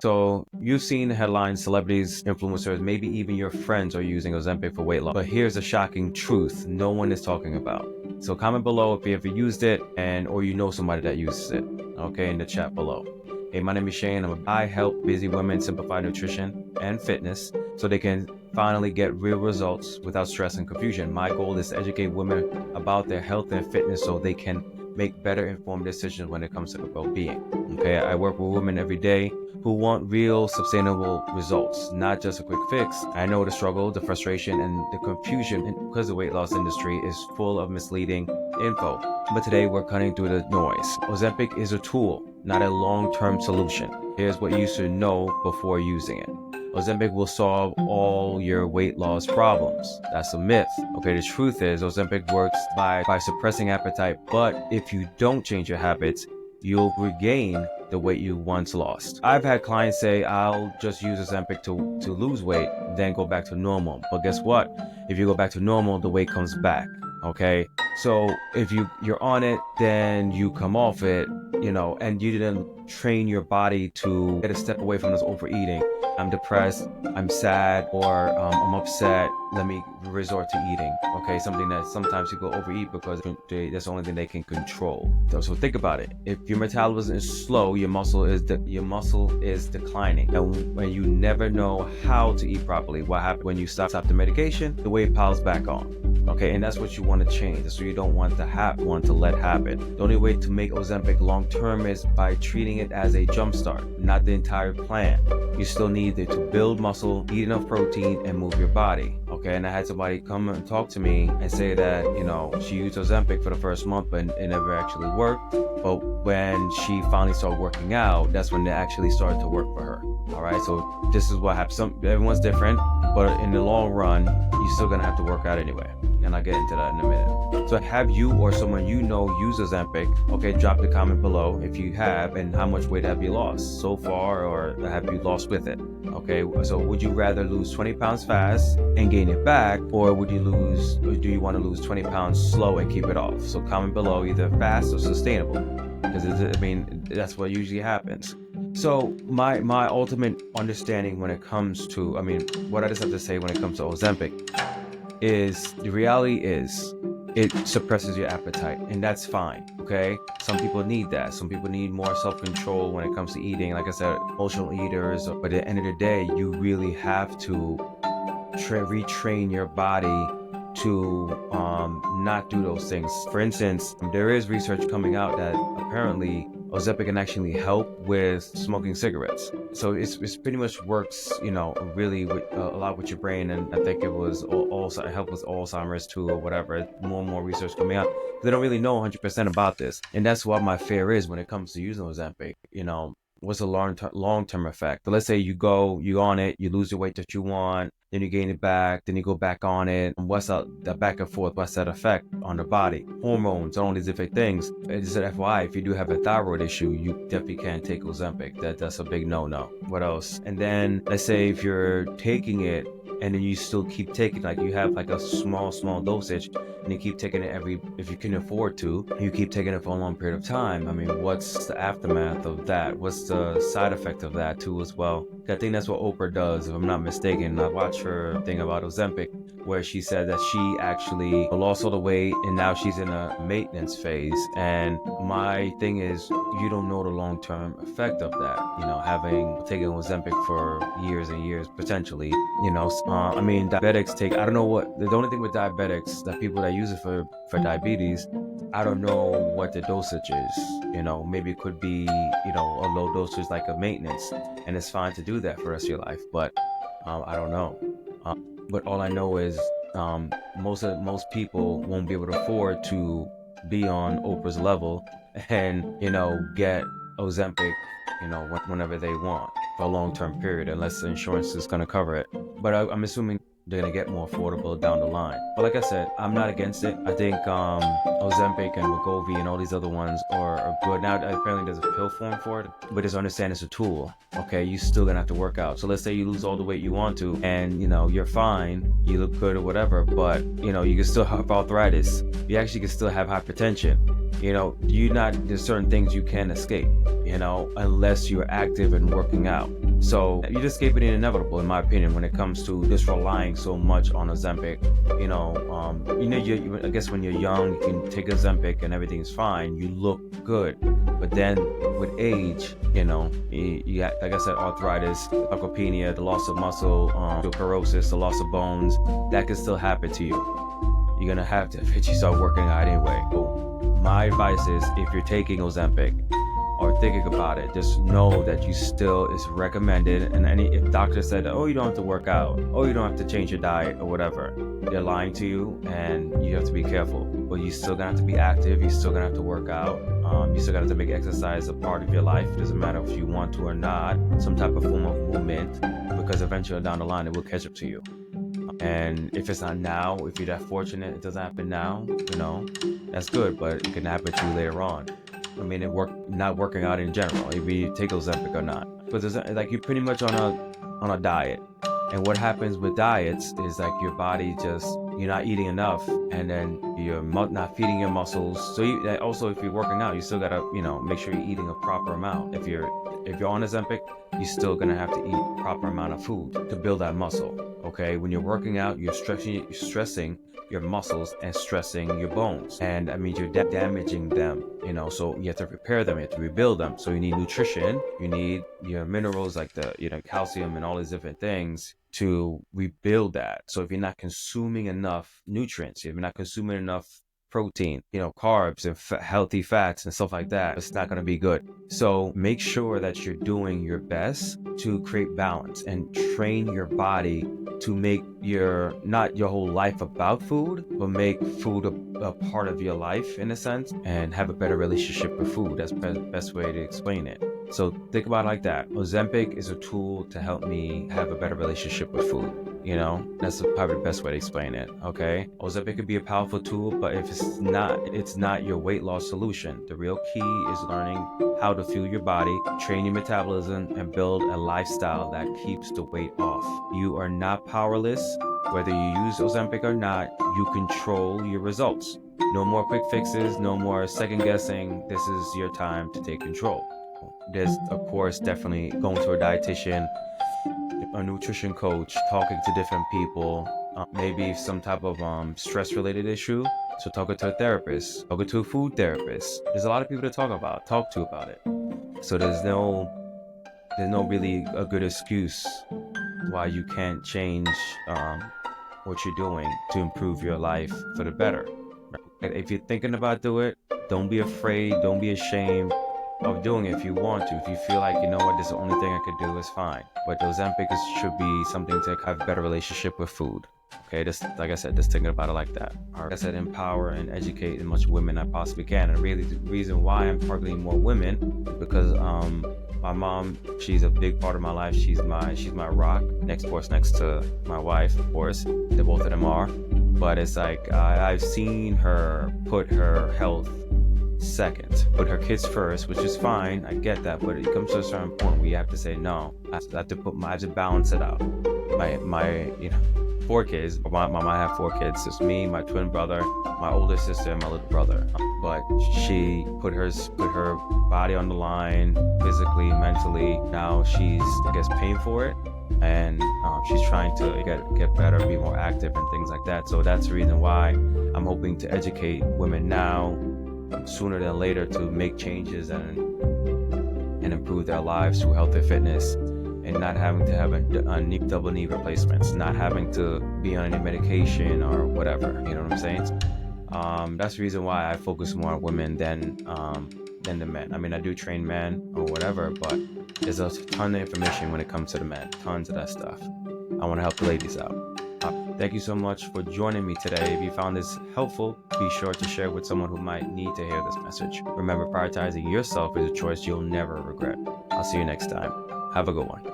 So you've seen headlines, celebrities, influencers, maybe even your friends are using Ozempic for weight loss. But here's a shocking truth no one is talking about. So comment below if you ever used it or you know somebody that uses it, okay, in the chat below. Hey, my name is Shane. I help busy women simplify nutrition and fitness so they can finally get real results without stress and confusion. My goal is to educate women about their health and fitness so they can make better informed decisions when it comes to well-being. Okay, I work with women every day who want real sustainable results, not just a quick fix. I know the struggle, the frustration, and the confusion because the weight loss industry is full of misleading info. But today we're cutting through the noise. Ozempic is a tool, not a long-term solution. Here's what you should know before using it. Ozempic will solve all your weight loss problems. That's a myth. Okay, the truth is Ozempic works by suppressing appetite, but if you don't change your habits, you'll regain the weight you once lost. I've had clients say, I'll just use Ozempic to lose weight, then go back to normal. But guess what? If you go back to normal, the weight comes back. Okay, so if you're on it, then you come off it, and you didn't train your body to get a step away from this overeating. I'm depressed, I'm sad, or I'm upset, let me resort to eating. Okay, something that sometimes people overeat because that's the only thing they can control. So think about it. If your metabolism is slow, your muscle is declining, and when you never know how to eat properly, what happens when you stop the medication? The weight piles back on. Okay, and that's what you want to change. That's what you don't want to let happen. The only way to make Ozempic long term is by treating it as a jump start, not the entire plan. You still need it to build muscle, eat enough protein, and move your body. Okay, and I had somebody come and talk to me and say that, she used Ozempic for the first month, but it never actually worked. But when she finally started working out, that's when it actually started to work for her. All right, so this is what happens. Everyone's different, but in the long run, you're still gonna have to work out anyway. And I'll get into that in a minute. So have you or someone you know use Ozempic? Okay, drop the comment below if you have, and how much weight have you lost so far, or have you lost with it? Okay, so would you rather lose 20 pounds fast and gain it back, or do you want to lose 20 pounds slow and keep it off? So comment below either fast or sustainable, because that's what usually happens. So my ultimate understanding when it comes to, what I just have to say when it comes to Ozempic is the reality is it suppresses your appetite, and that's fine. Okay, some people need that. Some people need more self-control when it comes to eating. Like I said, emotional eaters. But at the end of the day, you really have to retrain your body to not do those things. For instance, there is research coming out that apparently Ozempic can actually help with smoking cigarettes. So it's pretty much works, really with, a lot with your brain. And I think it was also help with Alzheimer's too, or whatever. More and more research coming out. They don't really know 100% about this, and that's what my fear is when it comes to using Ozempic. What's the long-term effect? But let's say you on it, you lose the weight that you want, then you gain it back, then you go back on it. And what's that back and forth? What's that effect on the body? Hormones, all these different things. It's an FYI, if you do have a thyroid issue, you definitely can't take Ozempic. That's a big no-no. What else? And then let's say if you're taking it and then you still keep taking, like you have like a small dosage, and you keep taking it if you can afford to, you keep taking it for a long period of time. What's the aftermath of that? What's the side effect of that too as well? I think that's what Oprah does, if I'm not mistaken. I watched her thing about Ozempic, where she said that she actually lost all the weight and now she's in a maintenance phase. And my thing is, you don't know the long-term effect of that, having taken Ozempic for years and years, potentially, diabetics take, I don't know what, the only thing with diabetics, that people that use it for diabetes, I don't know what the dosage is. Maybe it could be, a low dosage like a maintenance, and it's fine to do that for the rest of your life, but I don't know. But all I know is most people won't be able to afford to be on Oprah's level and, get Ozempic, whenever they want for a long-term period, unless the insurance is going to cover it. But I'm assuming they're going to get more affordable down the line. But like I said, I'm not against it. I think Ozempic and Wegovy and all these other ones are good. Now, apparently there's a pill form for it, but just understand it's a tool. Okay, you're still going to have to work out. So let's say you lose all the weight you want to, and, you're fine, you look good or whatever, but, you can still have arthritis. You actually can still have hypertension. There's certain things you can't escape, unless you're active and working out. So you're just escaping the inevitable, in my opinion, when it comes to just relying so much on Ozempic. I guess when you're young, you can take Ozempic and everything's fine. You look good, but then with age, you got, like I said, arthritis, sarcopenia, the loss of muscle, osteoporosis, the loss of bones. That can still happen to you. You're gonna have to if you start working out anyway. So my advice is, if you're taking Ozempic or thinking about it, just know that it's recommended. And if doctor said, oh, you don't have to work out, oh, you don't have to change your diet or whatever, they're lying to you, and you have to be careful. But you still gonna have to be active. You're still gonna have to work out. You still gonna have to make exercise a part of your life. It doesn't matter if you want to or not. Some type of form of movement, because eventually down the line it will catch up to you. And if it's not now, if you're that fortunate, it doesn't happen now, that's good, but it can happen to you later on. I mean, not working out in general, if you take Ozempic or not. But there's like, you're pretty much on a diet. And what happens with diets is like your body you're not eating enough, and then you're not feeding your muscles. So also, if you're working out, you still gotta, make sure you're eating a proper amount. If you're on Ozempic, you're still gonna have to eat a proper amount of food to build that muscle. Okay, when you're working out, you're stressing your muscles and stressing your bones, and that means you're damaging them. So you have to repair them, you have to rebuild them. So you need nutrition, you need your minerals like the calcium and all these different things to rebuild that. So if you're not consuming enough nutrients, if you're not consuming enough protein, carbs and healthy fats and stuff like that, it's not going to be good. So make sure that you're doing your best to create balance and train your body to make not your whole life about food, but make food a part of your life in a sense, and have a better relationship with food. That's the best way to explain it. So think about it like that. Ozempic is a tool to help me have a better relationship with food. That's probably the best way to explain it. Okay, Ozempic could be a powerful tool, but if it's not your weight loss solution. The real key is learning how to fuel your body, train your metabolism, and build a lifestyle that keeps the weight off. You are not powerless. Whether you use Ozempic or not, you control your results. No more quick fixes, no more second guessing. This is your time to take control. There's, of course, definitely going to a dietitian, a nutrition coach, talking to different people, maybe some type of stress-related issue. So talking to a therapist, talking to a food therapist. There's a lot of people to talk to about it. So there's no really a good excuse why you can't change what you're doing to improve your life for the better. If you're thinking about doing it, don't be afraid, don't be ashamed of doing it. If you want to, if you feel like, this is the only thing I could do, is fine. But Ozempic should be something to have a better relationship with food. Okay, just like I said, just thinking about it like that. Like I said, empower and educate as much women I possibly can. And really, the reason why I'm targeting more women is because my mom, she's a big part of my life. She's my rock. Next to my wife, of course. They both of them are. But it's like I've seen her put her health second, put her kids first, which is fine. I get that, but it comes to a certain point where you have to say no. I have to balance it out. My 4 kids. My mom, I have 4 kids. It's me, my twin brother, my older sister, and my little brother. But she put her body on the line, physically, mentally. Now she's, paying for it, and she's trying to get better, be more active, and things like that. So that's the reason why I'm hoping to educate women now, sooner than later, to make changes and improve their lives through health and fitness, and not having to have double knee replacements, not having to be on any medication or whatever. You know what I'm saying? That's the reason why I focus more on women than the men. I mean, I do train men or whatever, but there's a ton of information when it comes to the men. Tons of that stuff. I want to help the ladies out. Thank you so much for joining me today. If you found this helpful, be sure to share with someone who might need to hear this message. Remember, prioritizing yourself is a choice you'll never regret. I'll see you next time. Have a good one.